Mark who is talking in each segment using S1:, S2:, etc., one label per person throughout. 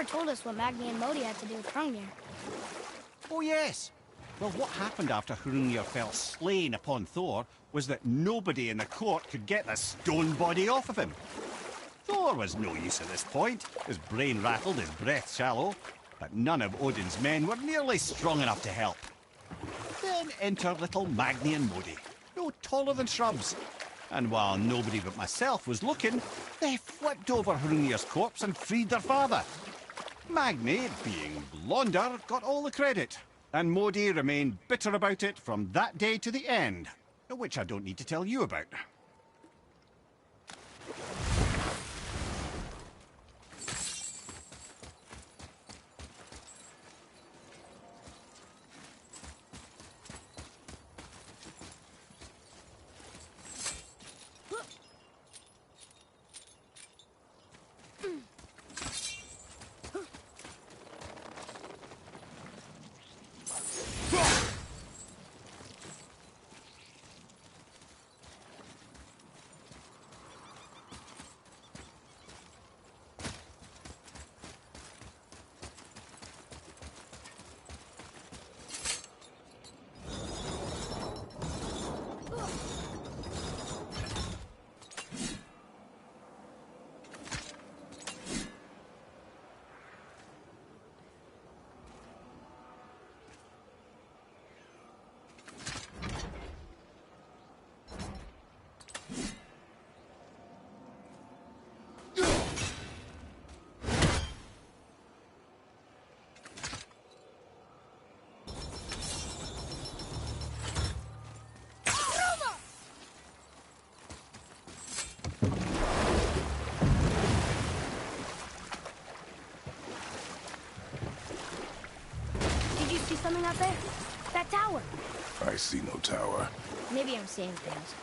S1: never told us what Magni and Modi had to do with Hrungnir.
S2: Oh yes. Well, what happened after Hrungnir fell slain upon Thor was that nobody in the court could get the stone body off of him. Thor was no use at this point, his brain rattled, his breath shallow, but none of Odin's men were nearly strong enough to help. Then enter little Magni and Modi, no taller than shrubs. And while nobody but myself was looking, they flipped over Hrungnir's corpse and freed their father. Magni, being blonder, got all the credit, and Modi remained bitter about it from that day to the end, which I don't need to tell you about.
S1: Something out there? That tower.
S3: I see no tower.
S1: Maybe I'm seeing things.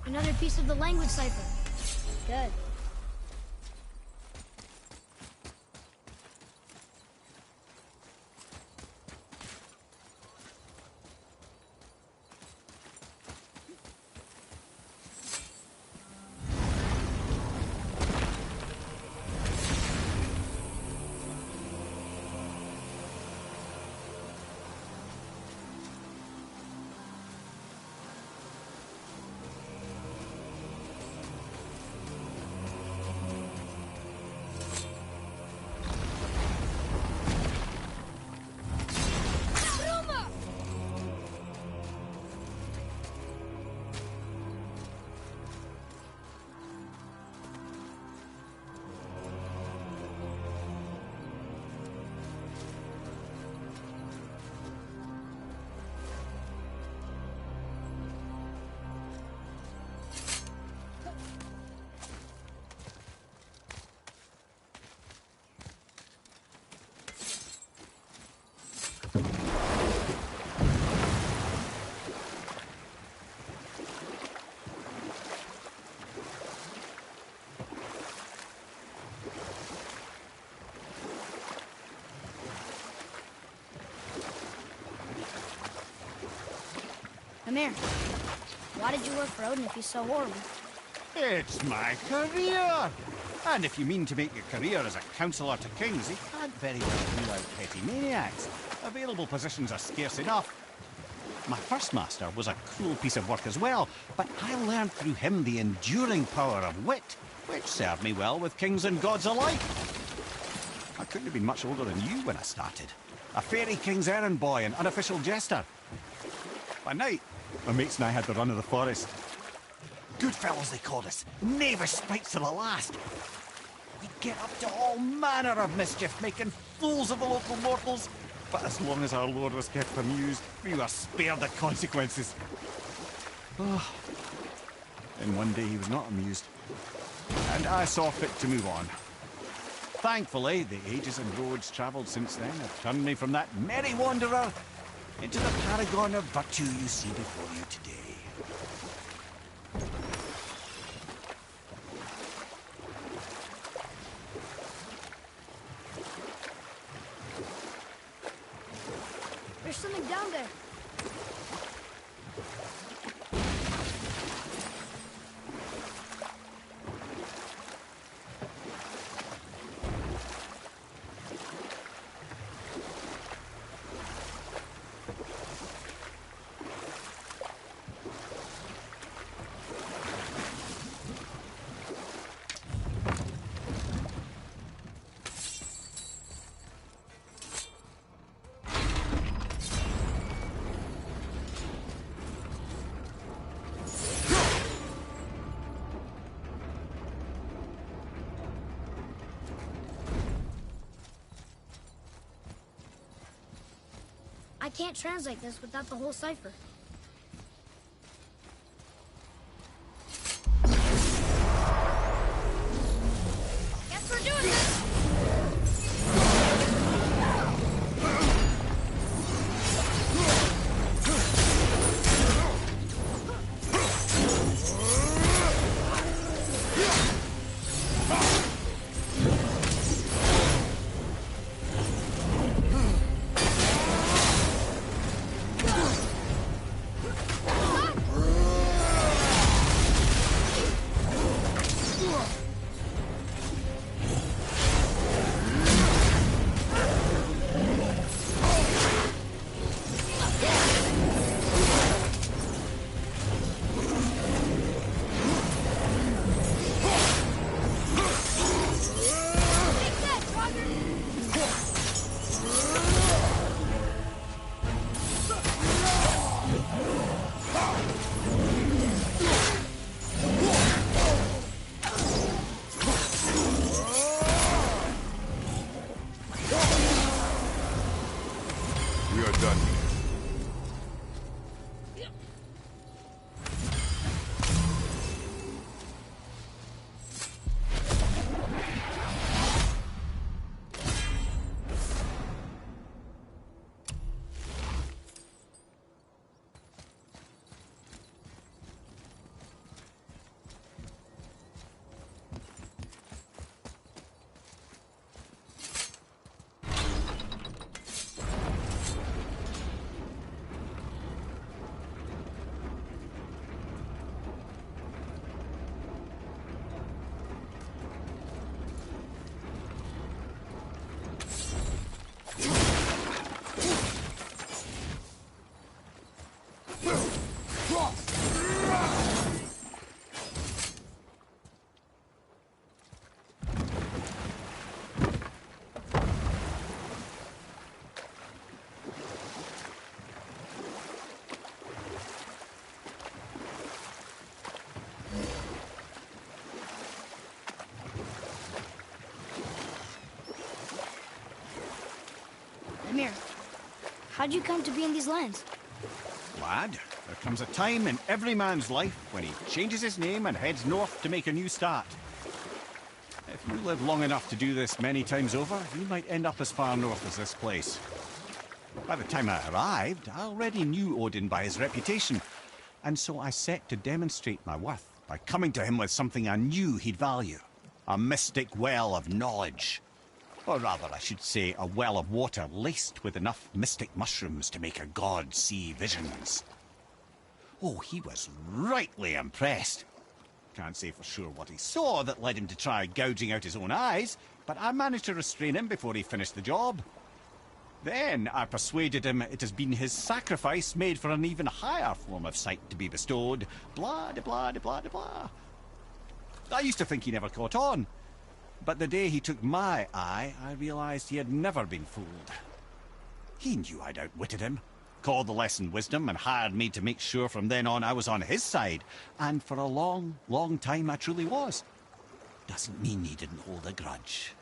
S1: Another piece of the language cipher. Good. Come here. Why did you work for Odin if he's so horrible?
S2: It's my career! And if you mean to make your career as a counsellor to kings, he can't very well rule out petty maniacs. Available positions are scarce enough. My first master was a cruel piece of work as well, but I learned through him the enduring power of wit, which served me well with kings and gods alike. I couldn't have been much older than you when I started. A fairy king's errand boy and unofficial jester. By night, my mates and I had the run of the forest. Good fellows, they called us. Knavish sprites to the last. We'd get up to all manner of mischief, making fools of the local mortals. But as long as our lord was kept amused, we were spared the consequences. Oh. Then one day he was not amused, and I saw fit to move on. Thankfully, the ages and roads travelled since then have turned me from that merry wanderer into the paragon of virtue you see before you today.
S1: There's something down there. I can't translate this without the whole cipher. Guess we're doing this! Amir, how'd you come to be in these lands?
S2: Lad, there comes a time in every man's life when he changes his name and heads north to make a new start. If you live long enough to do this many times over, you might end up as far north as this place. By the time I arrived, I already knew Odin by his reputation, and so I set to demonstrate my worth by coming to him with something I knew he'd value. A mystic well of knowledge. Or rather, I should say, a well of water laced with enough mystic mushrooms to make a god see visions. Oh, he was rightly impressed. Can't say for sure what he saw that led him to try gouging out his own eyes, but I managed to restrain him before he finished the job. Then I persuaded him it has been his sacrifice made for an even higher form of sight to be bestowed. Blah, de blah, de blah, de blah. I used to think he never caught on, but the day he took my eye, I realized he had never been fooled. He knew I'd outwitted him, called the lesson wisdom, and hired me to make sure from then on I was on his side. And for a long, long time I truly was. Doesn't mean he didn't hold a grudge.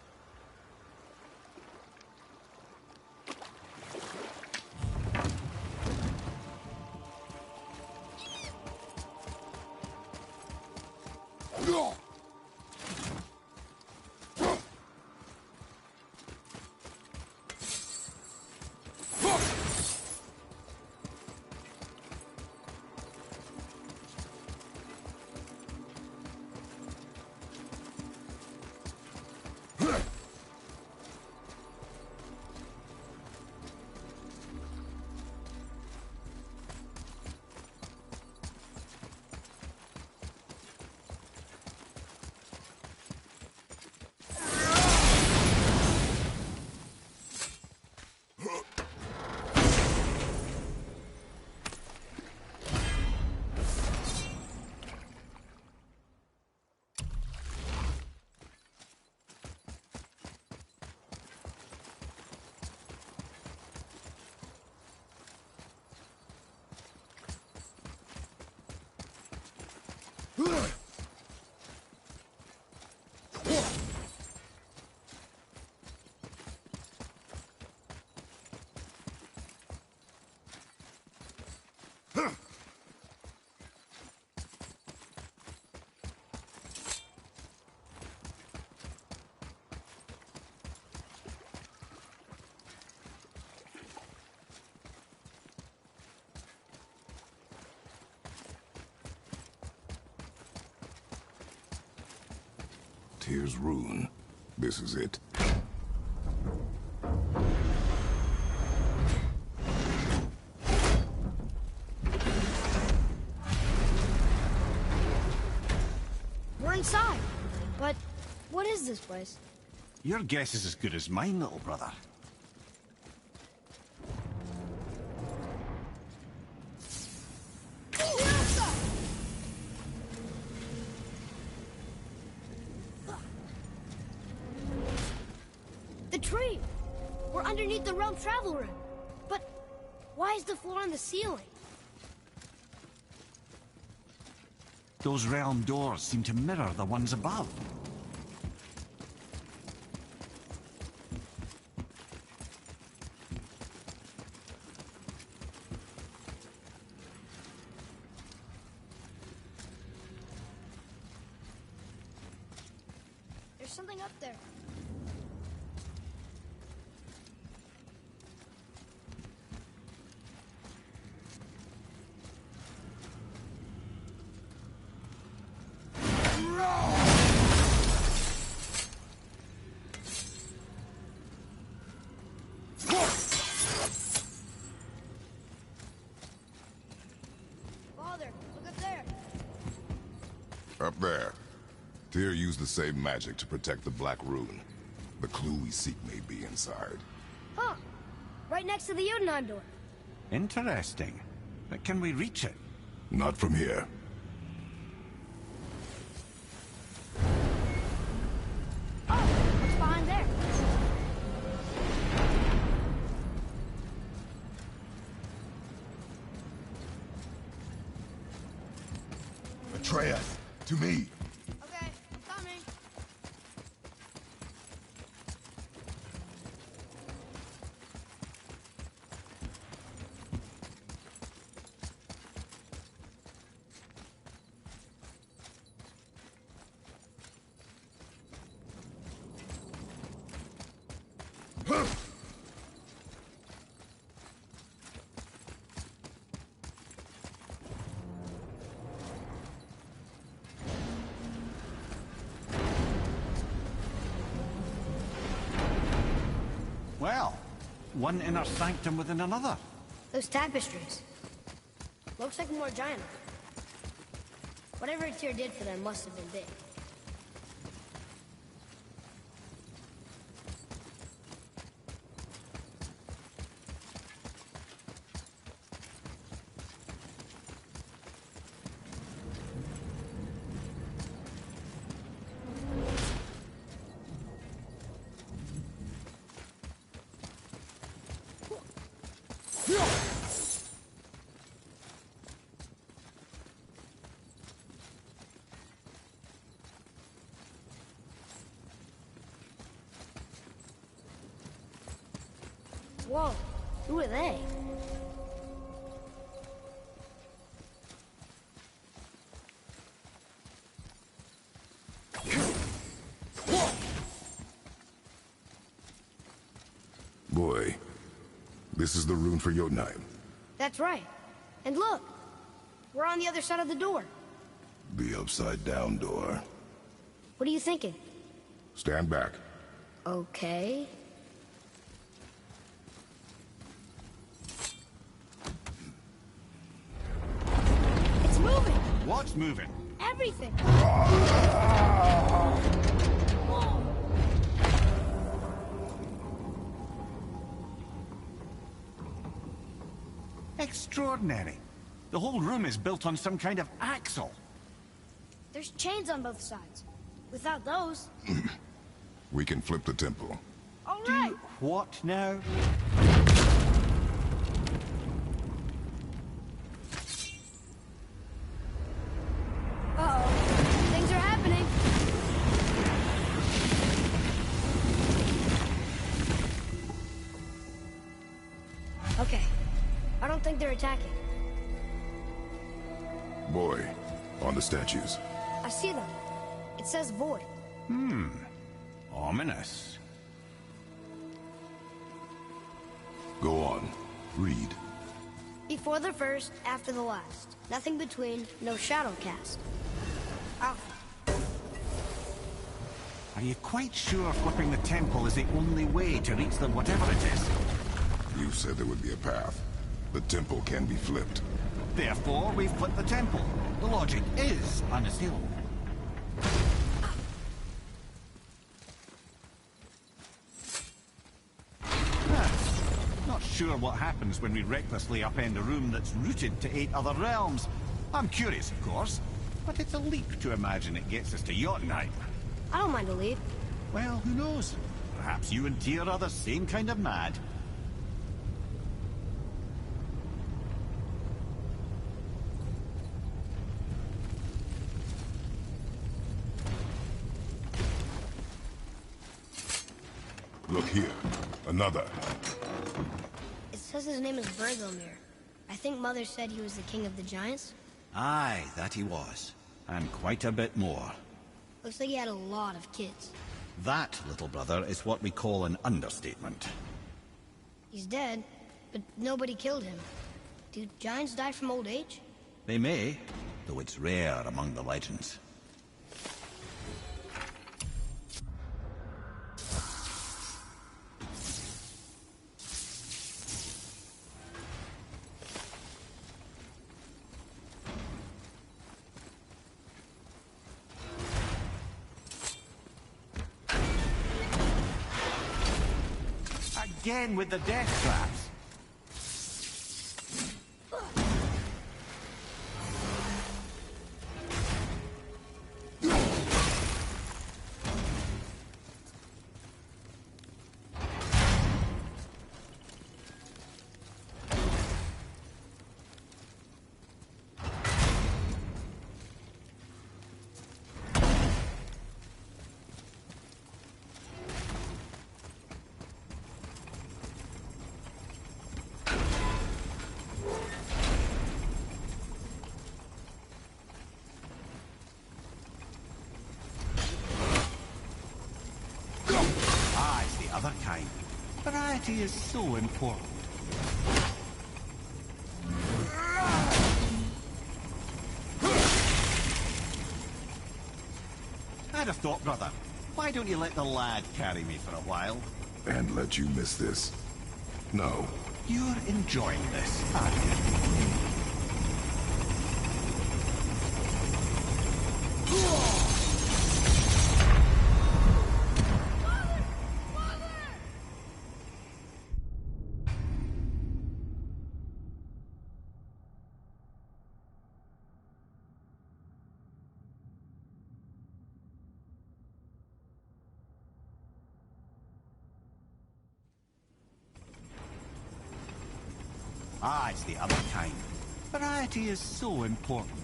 S3: Tyr's Rune. This is it.
S1: We're inside. But what is this place?
S2: Your guess is as good as mine, little brother.
S1: The tree! We're underneath the realm travel room. But why is the floor on the ceiling?
S2: Those realm doors seem to mirror the ones above.
S1: There's something up there. Father, look up there.
S3: Up there. Tyr used the same magic to protect the Black Rune. The clue we seek may be inside.
S1: Huh. Right next to the Jotunheim door.
S2: Interesting. But can we reach it?
S3: Not from here.
S1: Oh, what's behind there?
S3: Atreus, to me.
S1: Okay, I'm coming.
S2: Well, one inner sanctum within another.
S1: Those tapestries. Looks like more giant. Whatever Tyr did for them must have been big. Whoa, who are they?
S3: Boy, this is the rune for Jotunheim.
S1: That's right. And look, we're on the other side of the door.
S3: The upside-down door.
S1: What are you thinking?
S3: Stand back.
S1: Okay. It's moving!
S2: What's moving?
S1: Everything!
S2: Extraordinary. The whole room is built on some kind of axle.
S1: There's chains on both sides. Without those...
S3: We can flip the temple.
S1: All right!
S2: What now?
S1: Uh-oh. Things are happening. Okay. I don't think they're attacking.
S3: Boy, on the statues.
S1: I see them. It says void.
S2: Ominous.
S3: Go on. Read.
S1: Before the first, after the last. Nothing between, no shadow cast. Alpha.
S2: Are you quite sure flipping the temple is the only way to reach them, whatever it is?
S3: You said there would be a path. The temple can be flipped.
S2: Therefore, we've flipped the temple. The logic is unassailable. Not sure what happens when we recklessly upend a room that's rooted to 8 other realms. I'm curious, of course, but it's a leap to imagine it gets us to Jotunheim.
S1: I don't mind a lead.
S2: Well, who knows? Perhaps you and Tyr are the same kind of mad.
S3: Look here. Another.
S1: It says his name is Bergelmir. I think Mother said he was the king of the giants.
S2: Aye, that he was. And quite a bit more.
S1: Looks like he had a lot of kids.
S2: That, little brother, is what we call an understatement.
S1: He's dead, but nobody killed him. Do giants die from old age?
S2: They may, though it's rare among the legends. Again with the death traps. Other kind. Variety is so important. I'd have thought, brother, why don't you let the lad carry me for a while?
S3: And let you miss this? No.
S2: You're enjoying this, aren't you? Ah, it's the other kind. Variety is so important.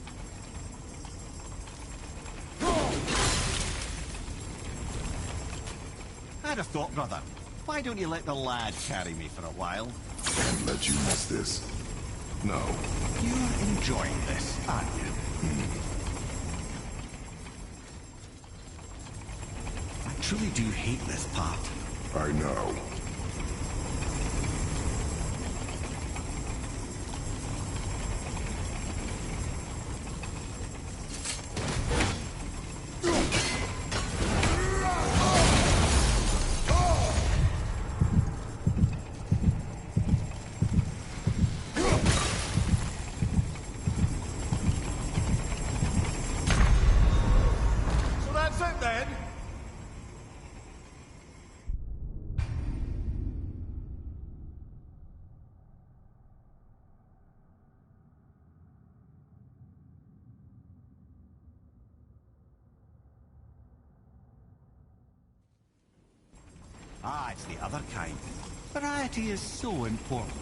S2: I had a thought, brother. Why don't you let the lad carry me for a while?
S3: And let you miss this. No.
S2: You're enjoying this, aren't you? I truly do hate this part.
S3: I know.
S4: So that's it then?
S2: Ah, it's the other kind. Variety is so important.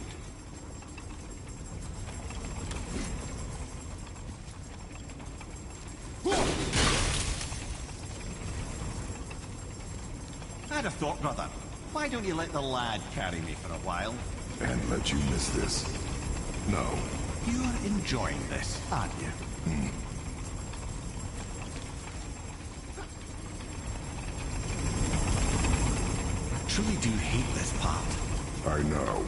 S2: I had a thought, brother. Why don't you let the lad carry me for a while?
S3: And let you miss this. No.
S2: You're enjoying this, aren't you? I truly do hate this part.
S3: I know.